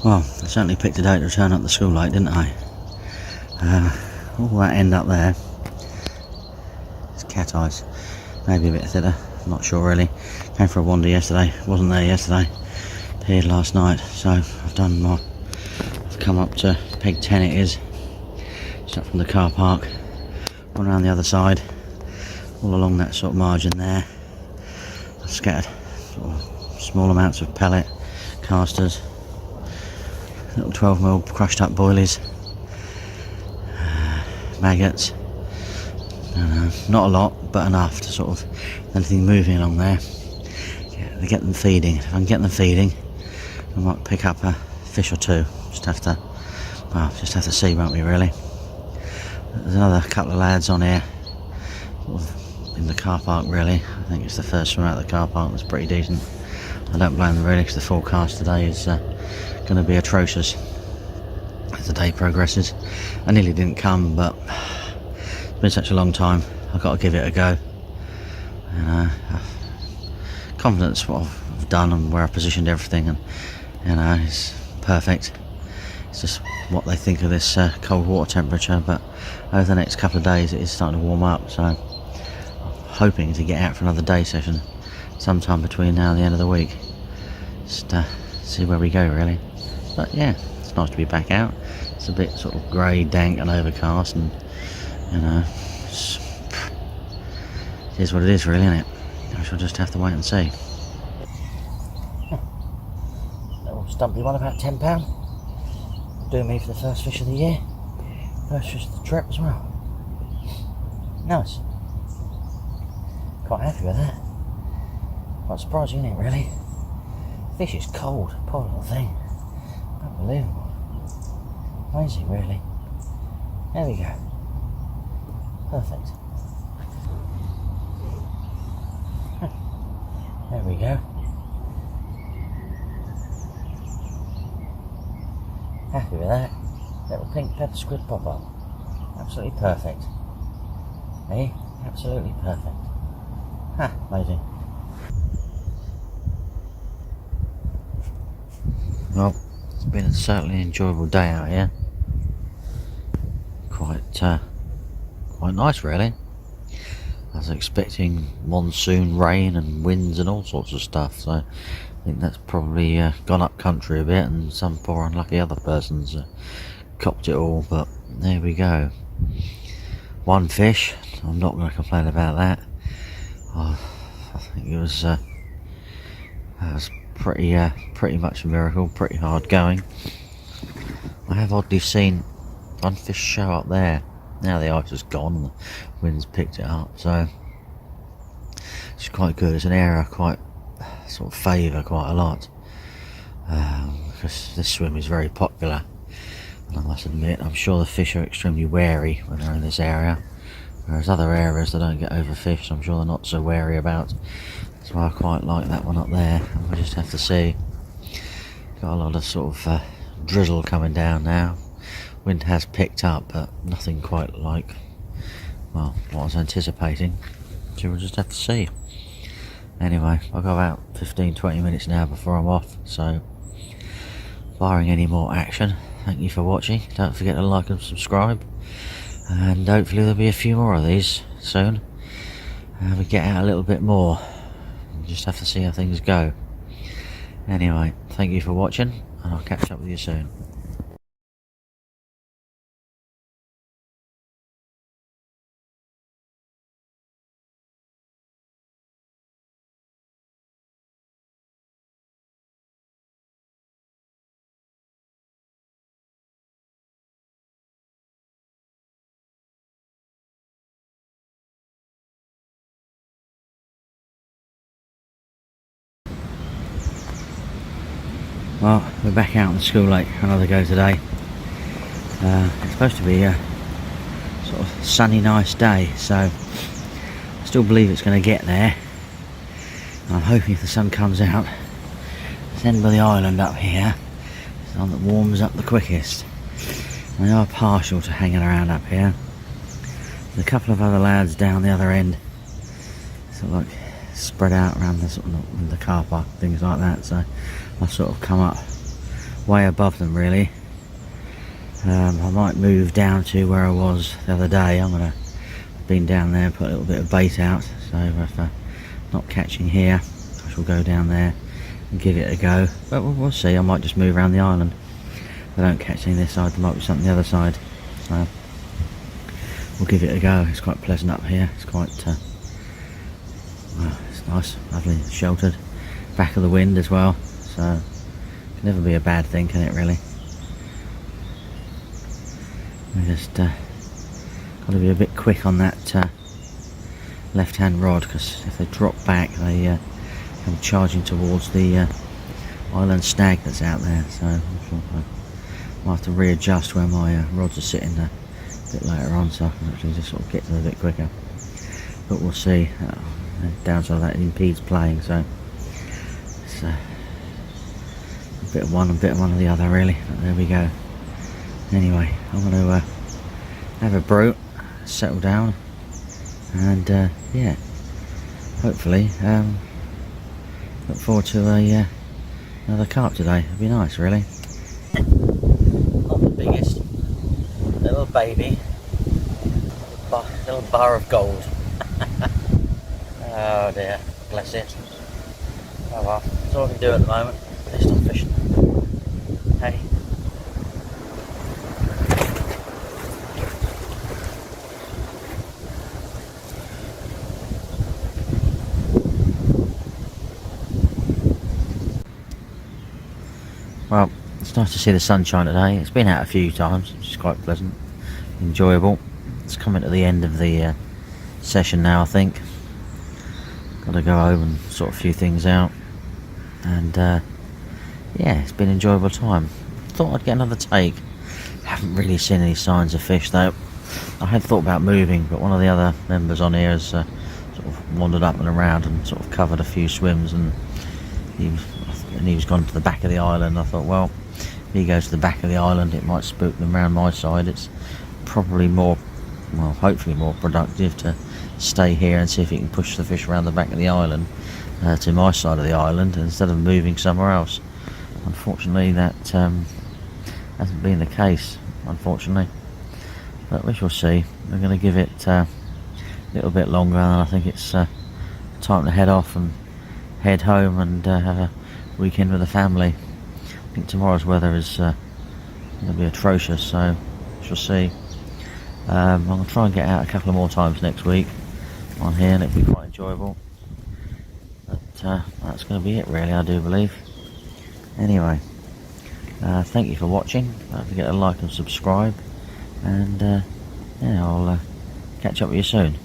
Well, I certainly picked a day to turn up the school late, didn't I? All that end up there, it's cat eyes, maybe a bit thinner, not sure really. Came for a wander yesterday, wasn't there yesterday, appeared last night, so I've come up to peg 10 it is, just up from the car park, gone around the other side, all along that sort of margin there. I've scattered sort of small amounts of pellet, casters, little 12mm crushed up boilies, maggots, not a lot but enough to sort of anything moving along there, to get them feeding. If I can get them feeding I might pick up a fish or two, just have to see, won't we really. There's another couple of lads on here sort of in the car park really. I think it's the first swim out of the car park, that's pretty decent. I don't blame them really because the forecast today is going to be atrocious as the day progresses. I nearly didn't come, but it's been such a long time, I've got to give it a go. Confidence what I've done and where I've positioned everything, and it's perfect. It's just what they think of this cold water temperature, but over the next couple of days it is starting to warm up, so I'm hoping to get out for another day session sometime between now and the end of the week. Just see where we go really. But yeah, it's nice to be back out. It's a bit sort of grey, dank and overcast, and it is what it is really, isn't it? I shall just have to wait and see. Little stumpy one, about £10. Doing me for the first fish of the year. First fish of the trip as well. Nice. Quite happy with that. Quite surprising, isn't it, really? Fish is cold, poor little thing. Unbelievable. Amazing, really. There we go. Perfect. There we go. Happy with that. Little pink pepper squid pop up. Absolutely perfect. Eh? Absolutely perfect. Ha, amazing. Well, it's been a certainly enjoyable day out here. Quite nice really. I was expecting monsoon rain and winds and all sorts of stuff, so I think that's probably gone up country a bit, and some poor unlucky other person's copped it all, but there we go. One fish, I'm not going to complain about that. I think it was pretty much a miracle, pretty hard going. I have oddly seen one fish show up there. Now the ice is gone and the wind's picked it up, so it's quite good. It's an area I quite sort of favour quite a lot, because this swim is very popular, and I must admit I'm sure the fish are extremely wary when they're in this area, whereas other areas they don't get overfished, I'm sure they're not so wary about. That's why I quite like that one up there, and we'll just have to see. Got a lot of sort of drizzle coming down now. Wind has picked up, but nothing quite like, well, what I was anticipating, so we'll just have to see. Anyway, I've got about 15-20 minutes now before I'm off, so barring any more action, thank you for watching. Don't forget to like and subscribe, and hopefully there'll be a few more of these soon. We get out a little bit more, we'll just have to see how things go. Anyway, thank you for watching, and I'll catch up with you soon. Well, we're back out on the school lake, another go today. It's supposed to be a sort of sunny, nice day, so I still believe it's going to get there. I'm hoping if the sun comes out, this end of the island up here is the one that warms up the quickest. They are partial to hanging around up here. There's a couple of other lads down the other end, sort of like spread out around the sort of the car park, things like that, so I've sort of come up way above them really. I might move down to where I was the other day. I've been down there, put a little bit of bait out, so if not catching here, I shall go down there and give it a go. But we'll see. I might just move around the island. If I don't catch any this side, there might be something the other side. So we'll give it a go. It's quite pleasant up here. It's quite well, it's nice, lovely, sheltered. Back of the wind as well, so it can never be a bad thing, can it really? We just got to be a bit quick on that left hand rod, because if they drop back they come charging towards the island snag that's out there, so I'm sure I'll have to readjust where my rods are sitting a bit later on, so I can actually just sort of get to them a bit quicker. But we'll see. The downside of that, it impedes playing, so it's a bit of one and a bit of one of the other really, but there we go. Anyway, I'm going to have a brew, settle down, and yeah, hopefully look forward to another carp today. It'd be nice really. Not the biggest, little baby, little bar of gold. Oh dear, bless it. Oh well, that's all I can do at the moment. At least I'm fishing. Hey. Well, it's nice to see the sunshine today. It's been out a few times, which is quite pleasant, enjoyable. It's coming to the end of the session now, I think. Got to go home and sort a few things out, and yeah, it's been an enjoyable time. Thought I'd get another take. Haven't really seen any signs of fish though. I had thought about moving, but one of the other members on here has sort of wandered up and around and sort of covered a few swims, and he was gone to the back of the island. I thought, well, if he goes to the back of the island, it might spook them around my side. It's probably more, well, hopefully more productive to stay here and see if he can push the fish around the back of the island to my side of the island instead of moving somewhere else. Unfortunately, that hasn't been the case, unfortunately, but we shall see. We're going to give it a little bit longer, and I think it's time to head off and head home and have a weekend with the family. I think tomorrow's weather is going to be atrocious, so we shall see. I'm going to try and get out a couple of more times next week on here, and it'll be quite enjoyable. But that's going to be it really, I do believe. Anyway, thank you for watching. Don't forget to like and subscribe, and yeah, I'll catch up with you soon.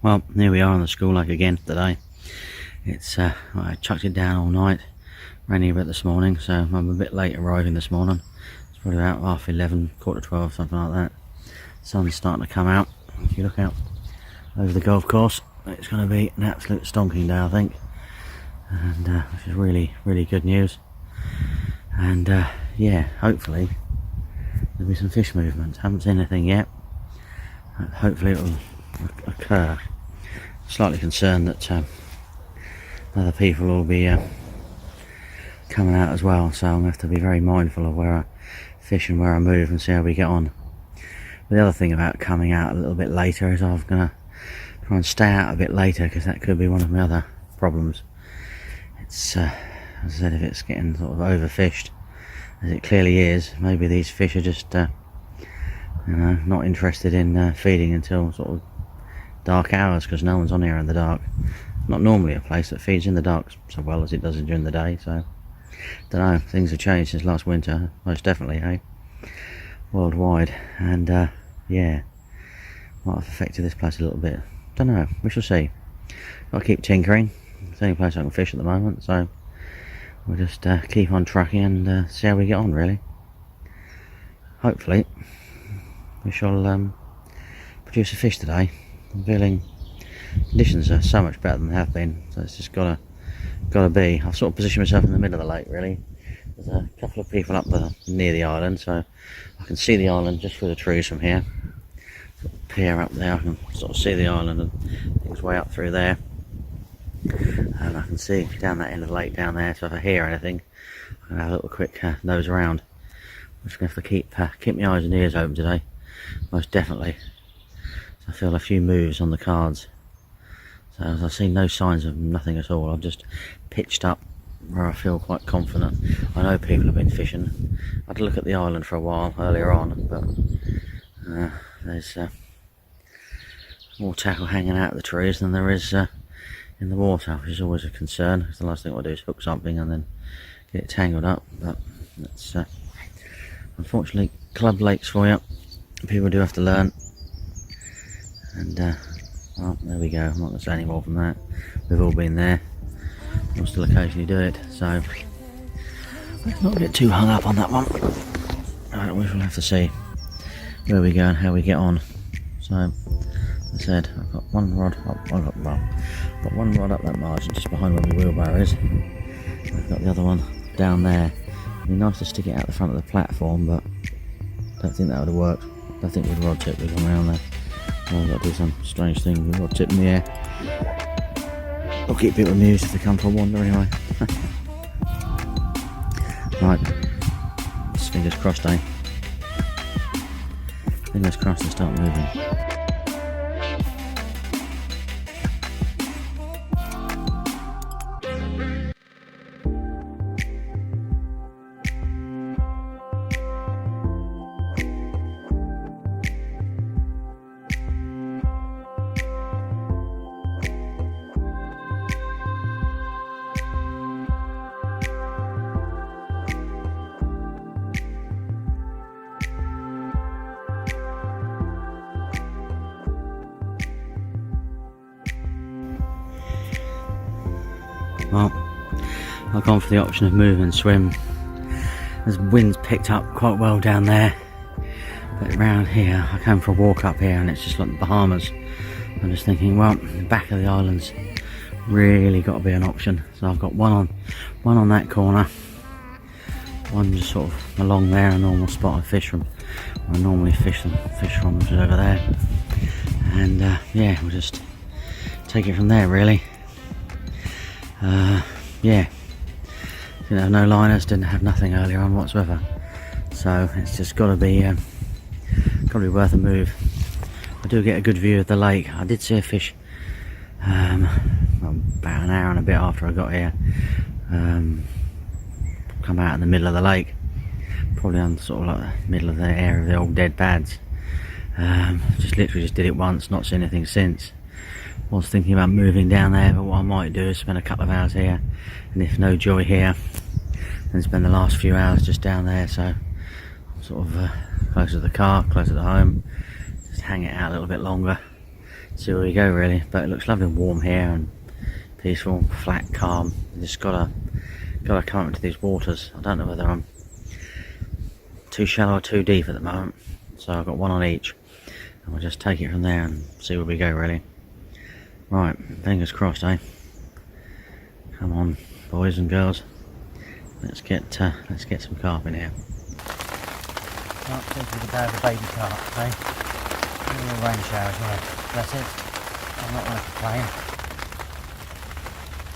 Well, here we are on the school lake again today. It's well, I chucked it down all night, ran here a bit this morning, so I'm a bit late arriving this morning. It's probably about 11:30, 11:45, something like that. Sun's starting to come out. If you look out over the golf course, it's going to be an absolute stonking day, I think, and which is really, really good news. And yeah, hopefully there'll be some fish movement. Haven't seen anything yet. Hopefully it will occur. Slightly concerned that other people will be coming out as well, so I'm going to have to be very mindful of where I fish and where I move and see how we get on. But the other thing about coming out a little bit later is I'm going to try and stay out a bit later, because that could be one of my other problems. It's as I said, if it's getting sort of overfished, as it clearly is, maybe these fish are just you know, not interested in feeding until sort of dark hours, because no one's on here in the dark. Not normally a place that feeds in the dark so well as it does during the day, so don't know, things have changed since last winter, most definitely, hey, worldwide, and yeah, might have affected this place a little bit. Don't know, we shall see. Got to keep tinkering. It's the only place I can fish at the moment, so we'll just keep on trucking and see how we get on really. Hopefully we shall produce a fish today. I'm feeling conditions are so much better than they have been, so it's just gotta be. I've sort of positioned myself in the middle of the lake really. There's a couple of people up near the island, so I can see the island just through the trees from here. Sort of pier up there, I can sort of see the island and things way up through there. And I can see down that end of the lake down there, so if I hear anything, I can have a little quick nose around. I'm just going to have to keep my eyes and ears open today, most definitely. So I feel a few moves on the cards. So as I've seen no signs of nothing at all, I've just pitched up where I feel quite confident. I know people have been fishing. I had a look at the island for a while earlier on, but there's more tackle hanging out of the trees than there is in the water, which is always a concern, because the last thing I do is hook something and then get it tangled up. But that's unfortunately club lakes for you. People do have to learn. And well, there we go. I'm not going to say any more from that. We've all been there. We'll still occasionally do it, so let's not get too hung up on that one. Right, we shall have to see where we go and how we get on. So, as I said, I've got one rod up. I've got one rod up that margin just behind where my wheelbarrow is. I've got the other one down there. It'd be nice to stick it out the front of the platform, but I don't think that would have worked. I don't think with rod tip would come around there. I've got to do some strange thing with rod tip in the air. I'll keep people amused if they come for a wander anyway. Right, just fingers crossed, eh? Fingers crossed they start moving. Well, I've gone for the option of move and swim. As wind's picked up quite well down there, but round here, I came for a walk up here and it's just like the Bahamas. I'm just thinking, well, the back of the island's really got to be an option. So I've got one on that corner, one just sort of along there, a normal spot I fish from, where I normally fish from, which is over there. And yeah, we'll just take it from there really. Yeah, didn't have no liners, didn't have nothing earlier on whatsoever, so it's just got to be worth a move. I do get a good view of the lake. I did see a fish about an hour and a bit after I got here, come out in the middle of the lake, probably on sort of like the middle of the area of the old dead pads. Just literally just did it once, not seen anything since. Was thinking about moving down there, but what I might do is spend a couple of hours here, and if no joy here, then spend the last few hours just down there, so I'm sort of closer to the car, closer to home, just hang it out a little bit longer, see where we go really. But it looks lovely and warm here and peaceful, flat, calm. You just gotta come into these waters. I don't know whether I'm too shallow or too deep at the moment, so I've got one on each, and we'll just take it from there and see where we go really. Right, fingers crossed, eh? Come on, boys and girls. Let's get some carp in here. Right, seems to be the day of the baby carp, eh? A little rain shower as well. That's it. I'm not going to complain.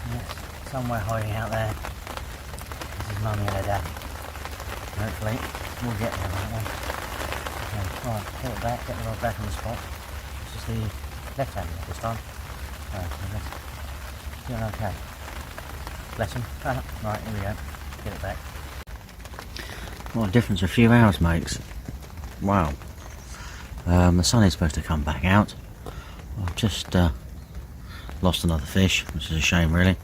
Yes, somewhere hiding out there. This is Mummy and her dad. Hopefully, we'll get there, won't we? Okay, right, get it back, get the rod back on the spot. This is the left hand this time. Doing okay. Bless him. Right, here we go. Get it back. What a difference a few hours makes. Wow. The sun is supposed to come back out. I've just lost another fish, which is a shame really.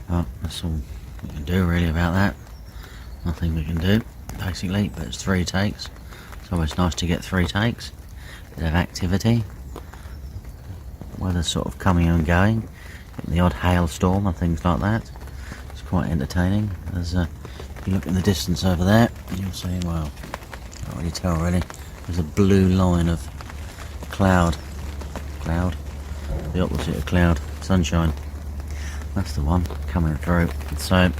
But that's all we can do really about that. Nothing we can do, basically, but it's 3 takes. It's always nice to get 3 takes. Bit of activity. Weather's sort of coming and going, getting the odd hailstorm and things like that. It's quite entertaining. As if you look in the distance over there, you'll see, well, can't really tell really, There's a blue line of cloud, the opposite of cloud, sunshine. That's the one coming through. So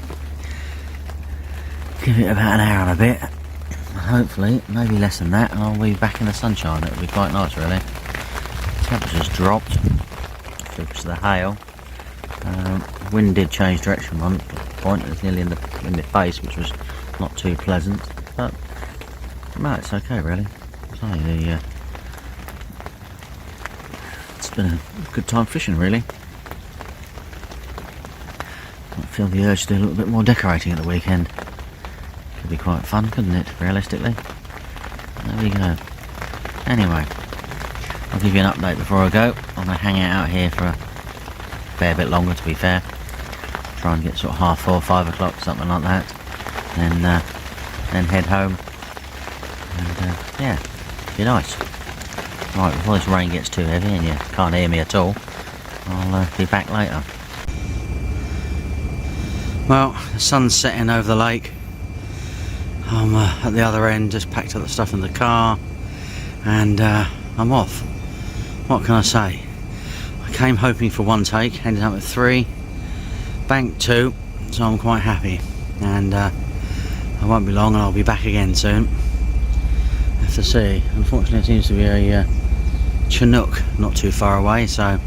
give it about an hour and a bit, and hopefully maybe less than that, and I'll be back in the sunshine. It'll be quite nice, really. Temperature's dropped because of the hail. Wind did change direction one point. It was nearly in the face, which was not too pleasant, but no, it's okay, really. So, it's been a good time fishing, really. I feel the urge to do a little bit more decorating at the weekend. Could be quite fun, couldn't it, realistically? There we go. Anyway, I'll give you an update before I go. I'm going to hang out here for a fair bit longer, to be fair. Try and get sort of 4:30, 5 o'clock, something like that. Then head home. And yeah, be nice. Right, before this rain gets too heavy and you can't hear me at all, I'll be back later. Well, the sun's setting over the lake. I'm at the other end, just packed up the stuff in the car, and I'm off. What can I say? I came hoping for one take, ended up with 3, banked 2, so I'm quite happy. And I won't be long, and I'll be back again soon. Have to see. Unfortunately, it seems to be a Chinook not too far away, so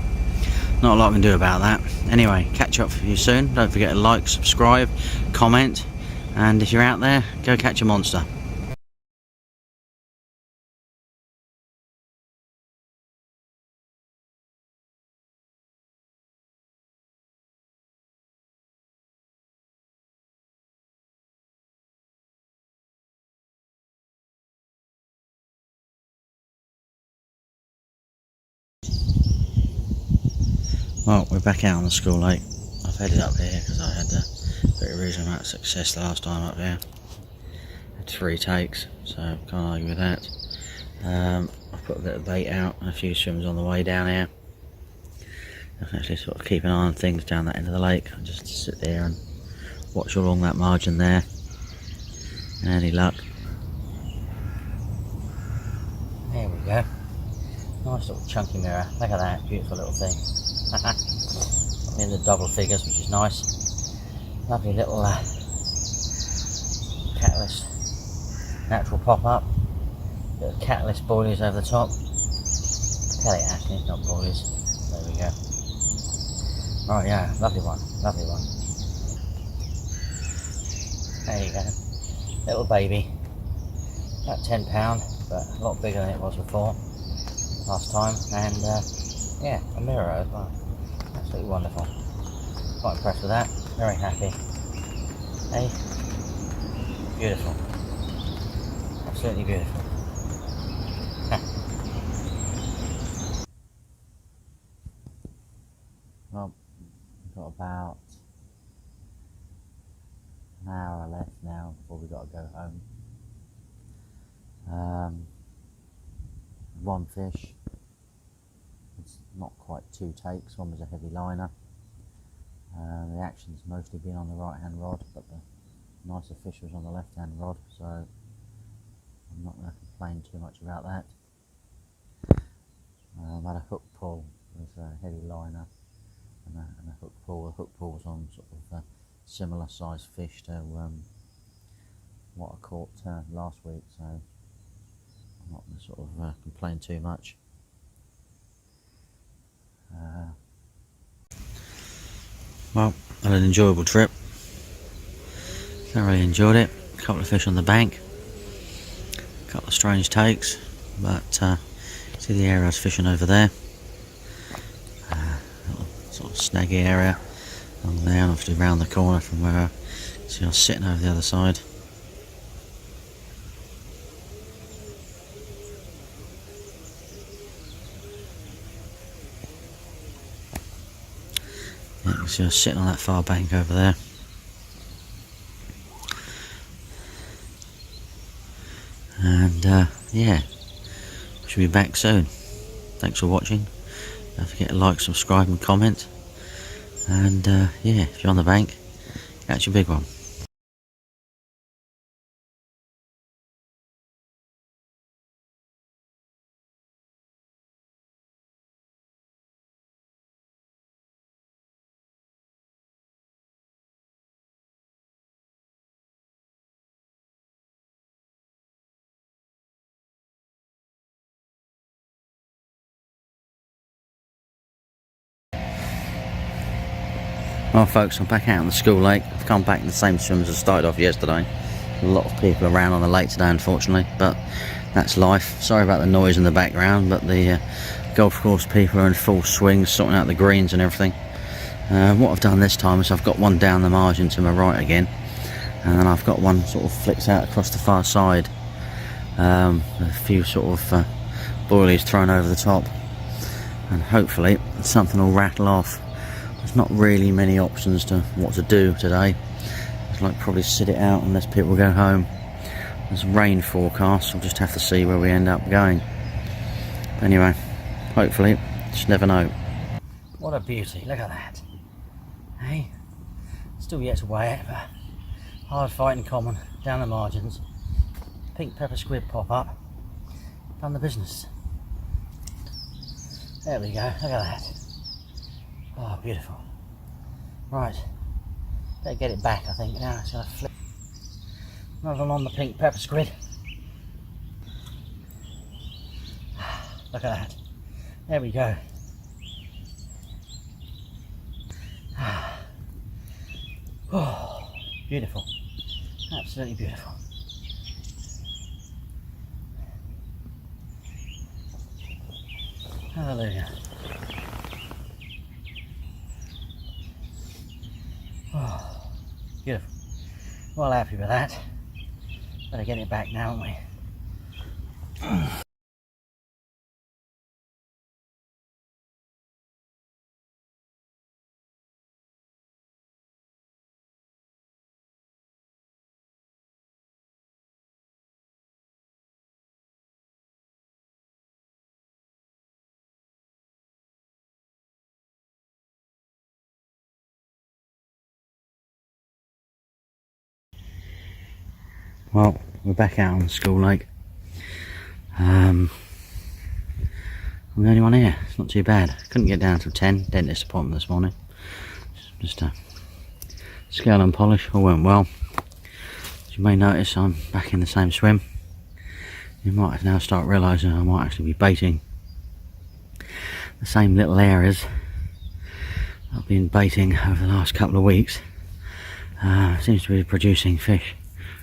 not a lot I can do about that. Anyway, catch up with you soon. Don't forget to like, subscribe, comment, and if you're out there, go catch a monster. Well, we're back out on the school lake. I've headed up here because I had a pretty reasonable amount of success last time up here. Had 3 takes, so can't argue with that. I've put a bit of bait out and a few swims on the way down here. I can actually sort of keep an eye on things down that end of the lake. I just sit there and watch along that margin there. Any luck? There we go. Nice little chunky mirror. Look at that, beautiful little thing. In the double figures, which is nice. Lovely little catalyst natural pop-up. Bit of catalyst boilies over the top. Kelly actually, not boilies. There we go. Right, yeah, lovely one, lovely one. There you go. Little baby. About £10, but a lot bigger than it was before last time. And yeah, a mirror as well. Absolutely wonderful. Quite impressed with that. Very happy. Hey, beautiful. Absolutely beautiful. Well, we've got about an hour left now before we've got to go home. One fish. It's not quite 2 takes. One was a heavy liner. The action's mostly been on the right hand rod, but the nicer fish was on the left hand rod, so I'm not going to complain too much about that. I had a hook pull with a heavy liner and a hook pull. The hook pull was on sort of a similar sized fish to what I caught last week, so I'm not going to sort of complain too much. Well, I had an enjoyable trip. Thoroughly enjoyed it. A couple of fish on the bank. A couple of strange takes, but see the area I was fishing over there. Little sort of snaggy area along there, and obviously round the corner from where I was sitting over the other side. Yeah, you can see I was sitting on that far bank over there. And yeah, should be back soon. Thanks for watching. Don't forget to like, subscribe and comment. And yeah, if you're on the bank, catch a big one. Well folks, I'm back out on the school lake. I've come back in the same swim as I started off yesterday. A lot of people around on the lake today unfortunately, but that's life. Sorry about the noise in the background, but the golf course people are in full swing sorting out the greens and everything. What I've done this time is I've got one down the margin to my right again, and then I've got one sort of flicks out across the far side. A few sort of boilies thrown over the top, and hopefully something will rattle off. There's not really many options to what to do today. It's like probably sit it out unless people go home. There's rain forecast, so we'll just have to see where we end up going. But anyway, hopefully, just never know. What a beauty, look at that. Hey, still yet to weigh it, but hard fighting common, down the margins. Pink pepper squid pop up, done the business. There we go, look at that. Oh, beautiful. Right, better get it back, I think. Now it's going to flip. Another one on the pink pepper squid. Look at that. There we go. Oh, beautiful. Absolutely beautiful. Hallelujah. Oh, beautiful. Well happy with that. Better get it back now, haven't we? Well, we're back out on the school lake. I'm the only one here. It's not too bad. Couldn't get down till 10. Dentist appointment this morning. Just a scale and polish. All went well. As you may notice, I'm back in the same swim. You might now start realising I might actually be baiting the same little areas I've been baiting over the last couple of weeks. Seems to be producing fish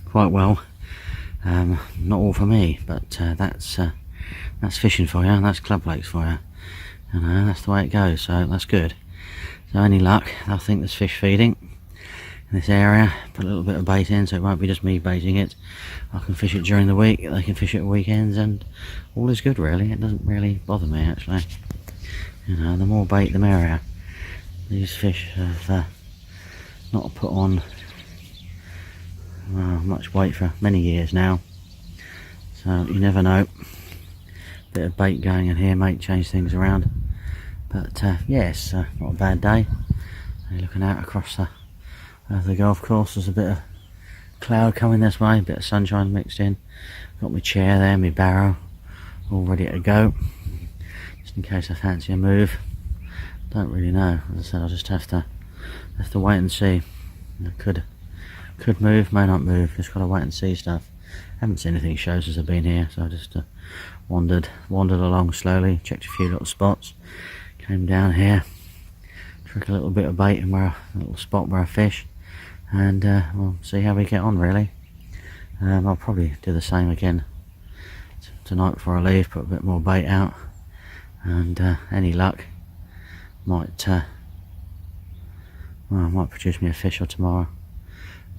quite well. Not all for me, but that's fishing for you, that's club lakes for you. You know, that's the way it goes, so that's good. So any luck, I think there's fish feeding in this area. Put a little bit of bait in so it won't be just me baiting it. I can fish it during the week, they can fish it at weekends, and all is good really. It doesn't really bother me actually. You know, the more bait the merrier. These fish have not put on much weight for many years now, so you never know. Bit of bait going in here might change things around, but yes, not a bad day. You're looking out across the golf course. There's a bit of cloud coming this way, a bit of sunshine mixed in. Got my chair there, my barrow all ready to go, just in case I fancy a move. Don't really know. As I said, I'll just have to wait and see. I could move, may not move. Just gotta wait and see stuff. Haven't seen anything shows as I've been here, so I just wandered along slowly, checked a few little spots, came down here, took a little bit of bait in a little spot where I fish, and we'll see how we get on really. I'll probably do the same again tonight before I leave, put a bit more bait out, and any luck might produce me a fish or tomorrow.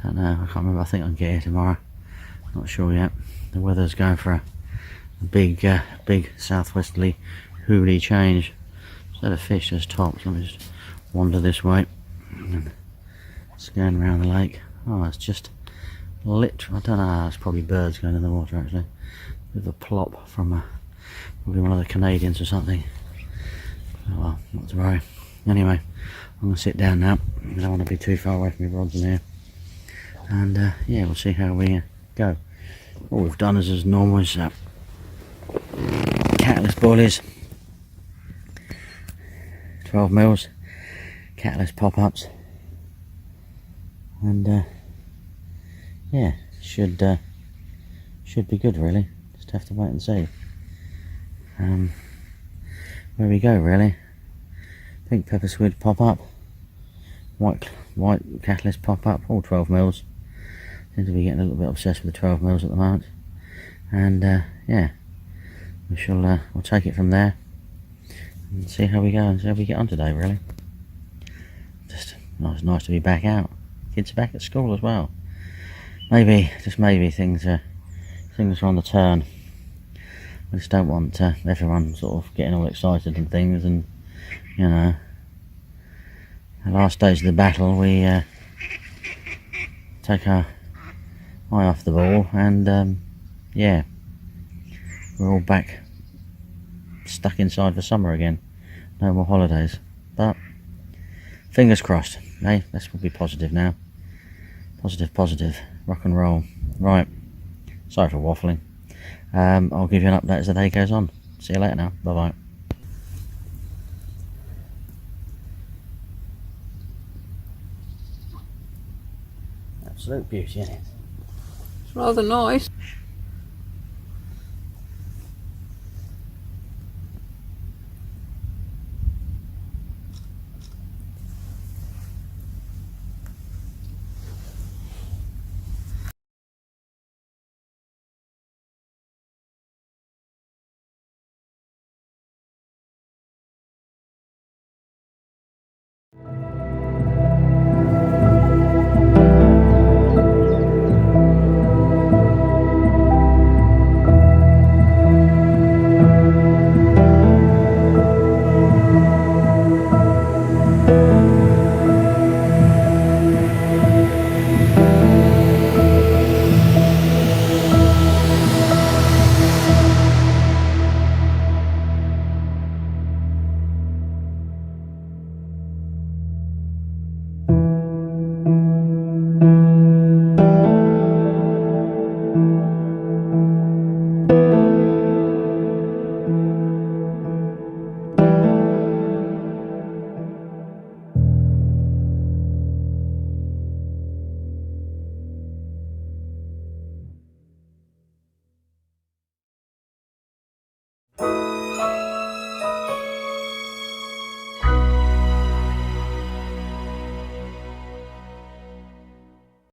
Don't know, I can't remember. I think I can get here tomorrow. Not sure yet. The weather's going for a big southwesterly hoodie change. Instead of fish, there's tops. Let me just wander this way and scan around the lake. Oh, it's just lit. I don't know. It's probably birds going in the water actually. Bit of a plop from probably one of the Canadians or something. Oh well, not to worry. Anyway, I'm gonna sit down now. I don't want to be too far away from my rods in here. And yeah, we'll see how we go. What we've done is as normal as catalyst boilies, 12 mils, catalyst pop-ups, and yeah, should be good really. Just have to wait and see where we go really. Pink pepper squid pop-up white catalyst pop up, all 12 mils. Seem to be getting a little bit obsessed with the 12 mils at the moment. And yeah, we'll take it from there and see how we go and see how we get on today, really. Just nice to be back out. Kids are back at school as well. Maybe, just maybe, things are on the turn. I just don't want everyone sort of getting all excited and things, and you know, the last stage of the battle we take our eye off the ball, and yeah, we're all back stuck inside for summer again. No more holidays, but fingers crossed. Hey, let's be positive now. Positive, rock and roll. Right, sorry for waffling. I'll give you an update as the day goes on. See you later now. Bye bye. Absolute beauty, isn't it? It's rather nice.